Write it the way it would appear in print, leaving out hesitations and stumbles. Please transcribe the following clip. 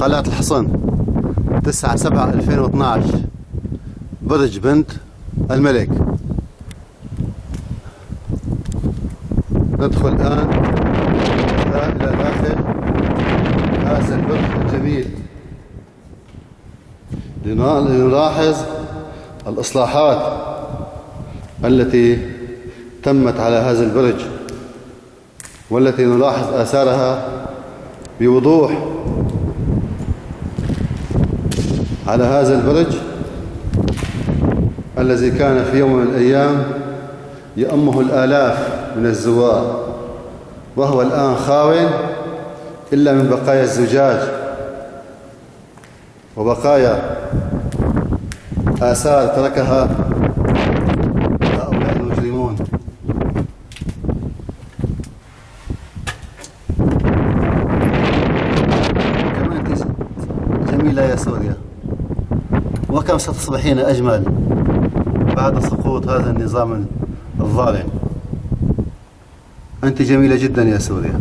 قلعة الحصن 9/7/2012 برج بنت الملك. ندخل الآن إلى داخل هذا البرج الجميل لنلاحظ الإصلاحات التي تمت على هذا البرج، والتي نلاحظ آثارها بوضوح على هذا البرج الذي كان في يوم من الأيام يؤمه الآلاف من الزوار، وهو الآن خاو إلا من بقايا الزجاج وبقايا آثار تركها هؤلاء المجرمون. كم أنت جميلة يا سوريا، وكم ستصبحين أجمل بعد سقوط هذا النظام الظالم. أنت جميلة جدا يا سوريا.